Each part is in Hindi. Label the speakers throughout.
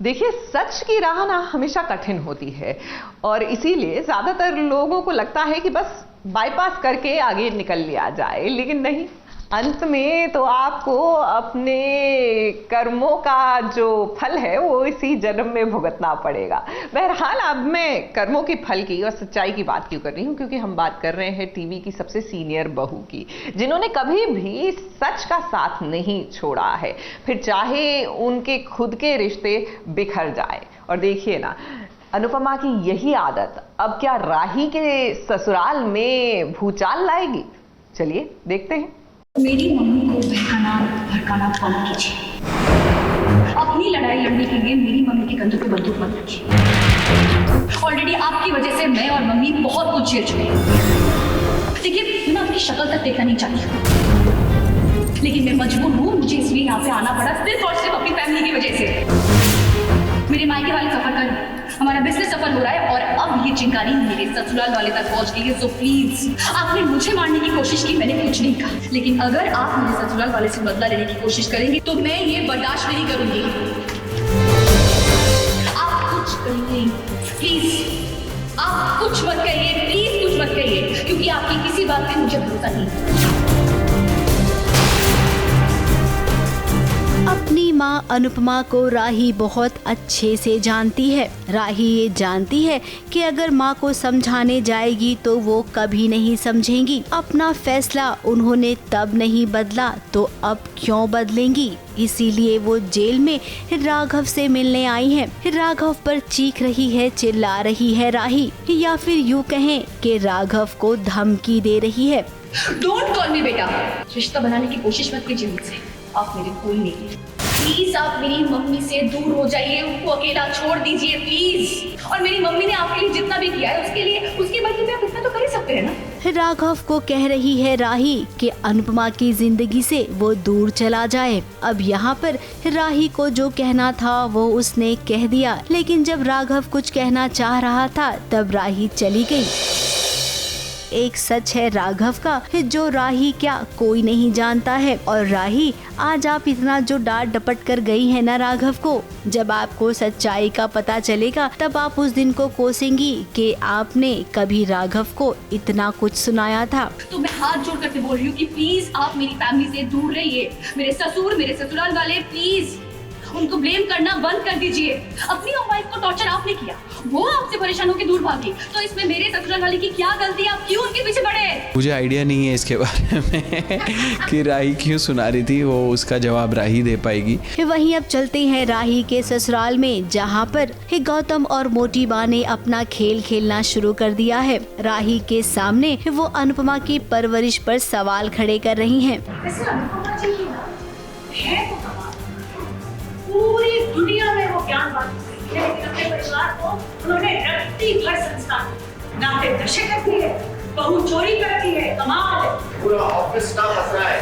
Speaker 1: देखिए, सच की राह ना हमेशा कठिन होती है और इसीलिए ज्यादातर लोगों को लगता है कि बस बाईपास करके आगे निकल लिया जाए, लेकिन नहीं, अंत में तो आपको अपने कर्मों का जो फल है वो इसी जन्म में भुगतना पड़ेगा। बहरहाल, अब मैं कर्मों के फल की और सच्चाई की बात क्यों कर रही हूँ, क्योंकि हम बात कर रहे हैं टीवी की सबसे सीनियर बहू की, जिन्होंने कभी भी सच का साथ नहीं छोड़ा है, फिर चाहे उनके खुद के रिश्ते बिखर जाए। और देखिए ना, अनुपमा की यही आदत अब क्या राही के ससुराल में भूचाल लाएगी? चलिए देखते हैं।
Speaker 2: मेरी मम्मी को भड़काना बंद कीजिए। अपनी लड़ाई लड़ने के लिए मेरी मम्मी के कंधों पे बंदूक मत रखिए। ऑलरेडी आपकी वजह से मैं और मम्मी बहुत कुछ झेल चुके हैं। देखिए, मैं आपकी शक्ल तक देखना नहीं चाहती हूँ, लेकिन मैं मजबूर हूँ, मुझे इसलिए यहाँ पे आना पड़ा सिर्फ और सिर्फ अपनी फैमिली की वजह से। मेरे मायके वाले सफर कर, हमारा बिजनेस सफल हो रहा है और अब ये चिंगारी मेरे ससुराल वाले तक पहुंच गई है। सो प्लीज, आपने मुझे मारने की कोशिश की, मैंने कुछ नहीं कहा, लेकिन अगर आप मेरे ससुराल वाले से बदला लेने की कोशिश करेंगे तो मैं ये बर्दाश्त नहीं करूंगी। आप कुछ कहिए प्लीज, आप कुछ मत कहिए, प्लीज कुछ मत कहिए, क्योंकि आपकी किसी बात पे मुझे भरोसा नहीं।
Speaker 3: अपनी माँ अनुपमा को राही बहुत अच्छे से जानती है। राही ये जानती है कि अगर माँ को समझाने जाएगी तो वो कभी नहीं समझेंगी। अपना फैसला उन्होंने तब नहीं बदला तो अब क्यों बदलेंगी? इसीलिए वो जेल में राघव से मिलने आई है। राघव पर चीख रही है, चिल्ला रही है राही, या फिर यूँ कहें कि राघव को धमकी दे रही है।
Speaker 2: डोंट कॉल मी बेटा। रिश्ता बनाने की कोशिश मत कीजिए मुझसे, आप मेरे कोई नहीं। प्लीज आप मेरी मम्मी से दूर हो जाइए, उनको अकेला छोड़ दीजिए प्लीज। और मेरी मम्मी ने आपके लिए जितना भी किया है उसके बदले में आप इतना तो कर ही सकते हैं ना।
Speaker 3: राघव को कह रही है राही कि अनुपमा की जिंदगी से वो दूर चला जाए। अब यहाँ पर राही को जो कहना था वो उसने कह दिया, लेकिन जब राघव कुछ कहना चाह रहा था तब राही चली गई। एक सच है राघव का, जो राही क्या कोई नहीं जानता है। और राही, आज आप इतना जो डांट डपट कर गई है ना राघव को, जब आपको सच्चाई का पता चलेगा तब आप उस दिन को कोसेंगी कि आपने कभी राघव को इतना कुछ सुनाया था।
Speaker 2: तो मैं हाथ जोड़ करके बोल रही हूँ कि प्लीज आप मेरी फैमिली से दूर रहिए। मेरे ससुर, मेरे ससुराल वाले, प्लीज उनको ब्लेम करना बंद कर दीजिए। अपनी वाइफ को टॉर्चर आपने किया, वो आपसे परेशान होकर दूर भागी, तो इसमें मेरे ससुराल वाले की क्या गलती? आप क्यों उनके पीछे पड़े?
Speaker 4: मुझे आइडिया नहीं है इसके बारे में कि राही क्यों सुना रही थी, वो उसका जवाब राही दे पाएगी।
Speaker 3: वहीं अब चलते हैं राही के ससुराल में, जहाँ पर गौतम और मोटी बा ने अपना खेल खेलना शुरू कर दिया है। राही के सामने वो अनुपमा की परवरिश पर सवाल खड़े कर रही हैं।
Speaker 2: पूरी दुनिया में वो ज्ञान बांटती है, लेकिन अपने परिवार को उन्होंने रत्ती भर संस्कार, नाते नशे करती है, बहू चोरी करती है, कमाल है।
Speaker 5: पूरा ऑफिस स्टाफ हंस रहा है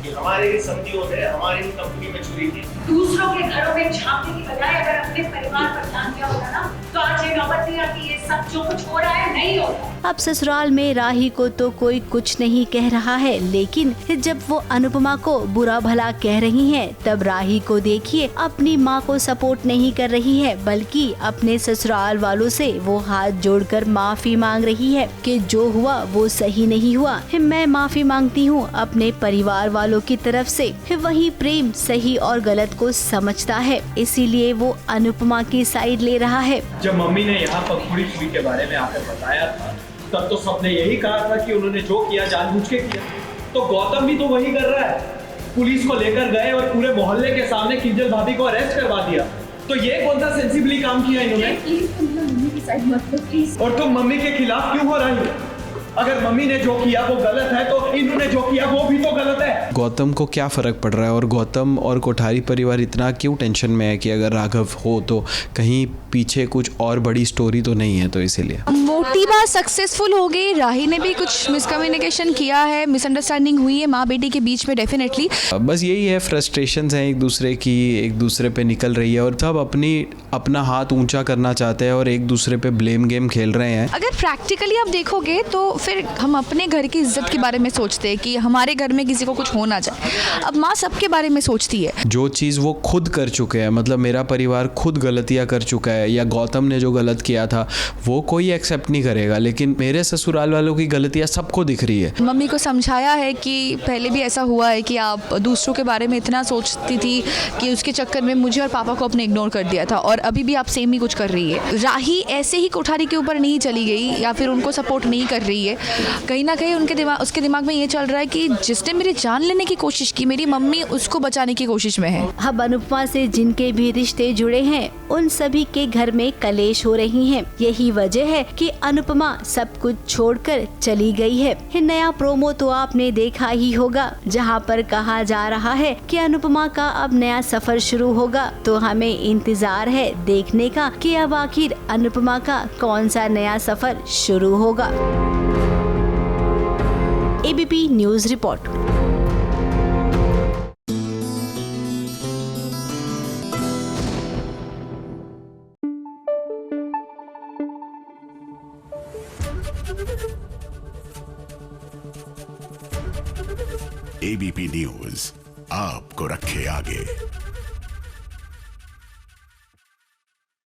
Speaker 5: कि हमारे ही समझियों ने हमारी कंपनी में चोरी की।
Speaker 2: दूसरों के घरों में झांकने की बजाय अगर अपने परिवार पर ध्यान दिया होगा ना, तो आज ये नौबत नहीं आती। ये सब जो कुछ हो रहा है नहीं होता।
Speaker 3: अब ससुराल में राही को तो कोई कुछ नहीं कह रहा है, लेकिन जब वो अनुपमा को बुरा भला कह रही हैं, तब राही को देखिए अपनी माँ को सपोर्ट नहीं कर रही है, बल्कि अपने ससुराल वालों से वो हाथ जोड़कर माफी मांग रही है कि जो हुआ वो सही नहीं हुआ। मैं माफी मांगती हूँ अपने परिवार वालों की तरफ से। वही प्रेम सही और गलत को समझता है, इसीलिए वो अनुपमा की साइड ले रहा है।
Speaker 6: जब मम्मी ने यहाँ पंखुड़ी चोरी के बारे में आकर बताया था, तब तो सबने यही कहा था कि उन्होंने जो किया जानबूझ के किया। तो गौतम भी तो वही कर रहा है। पुलिस को लेकर गए और पूरे मोहल्ले के सामने किंजल भाभी को अरेस्ट करवा दिया। तो ये कौन सा सेंसिबली काम किया इन्होंने?
Speaker 2: मम्मी की साइड मत लो प्लीज।
Speaker 6: और तुम मम्मी के खिलाफ क्यों हो रही हो? अगर मम्मी ने जो किया वो गलत है तो इन्होंने जो किया वो भी तो गलत है।
Speaker 4: गौतम को क्या फर्क पड़ रहा है, और गौतम और कोठारी परिवार इतना क्यों टेंशन में है कि अगर राघव हो तो कहीं पीछे कुछ और बड़ी स्टोरी तो नहीं है, तो इसीलिए।
Speaker 7: छोटी बात सक्सेसफुल हो गई, राही ने भी कुछ मिसकम्युनिकेशन किया है, मिसअंडरस्टैंडिंग हुई है माँ बेटी के बीच में डेफिनेटली।
Speaker 4: बस यही है, फ्रस्ट्रेशंस हैं एक दूसरे की, एक दूसरे पे निकल रही है और सब अपना हाथ ऊंचा करना चाहते हैं और एक दूसरे पे ब्लेम गेम खेल रहे हैं।
Speaker 7: अगर प्रैक्टिकली आप देखोगे तो फिर हम अपने घर की इज्जत के बारे में सोचते हैं कि हमारे घर में किसी को कुछ हो ना जाए। अब माँ सबके बारे में सोचती है।
Speaker 4: जो चीज़ वो खुद कर चुके हैं, मतलब मेरा परिवार खुद गलतियाँ कर चुका है या गौतम ने जो गलत किया था वो कोई एक्सेप्ट नहीं करेगा, लेकिन मेरे ससुराल वालों की गलतियाँ सबको दिख रही है।
Speaker 7: मम्मी को समझाया है कि पहले भी ऐसा हुआ है कि आप दूसरों के बारे में इतना सोचती थी कि उसके चक्कर में मुझे और पापा को अपने इग्नोर कर दिया था, और अभी भी आप सेम ही कुछ कर रही है। राही ऐसे ही कोठारी के ऊपर नहीं चली गई या फिर उनको सपोर्ट नहीं कर रही है। कहीं ना कहीं उसके दिमाग में ये चल रहा है कि जिसने मेरी जान लेने की कोशिश की, मेरी मम्मी उसको बचाने की कोशिश में है।
Speaker 3: अब अनुपमा से जिनके भी रिश्ते जुड़े हैं उन सभी के घर में कलेश हो रही हैं। यही वजह है कि अनुपमा सब कुछ छोड़कर चली गई है। नया प्रोमो तो आपने देखा ही होगा, जहां पर कहा जा रहा है कि अनुपमा का अब नया सफर शुरू होगा। तो हमें इंतजार है देखने का कि अब आखिर अनुपमा का कौन सा नया सफर शुरू होगा। ABP news report.
Speaker 8: ABP news आपको रखे आगे।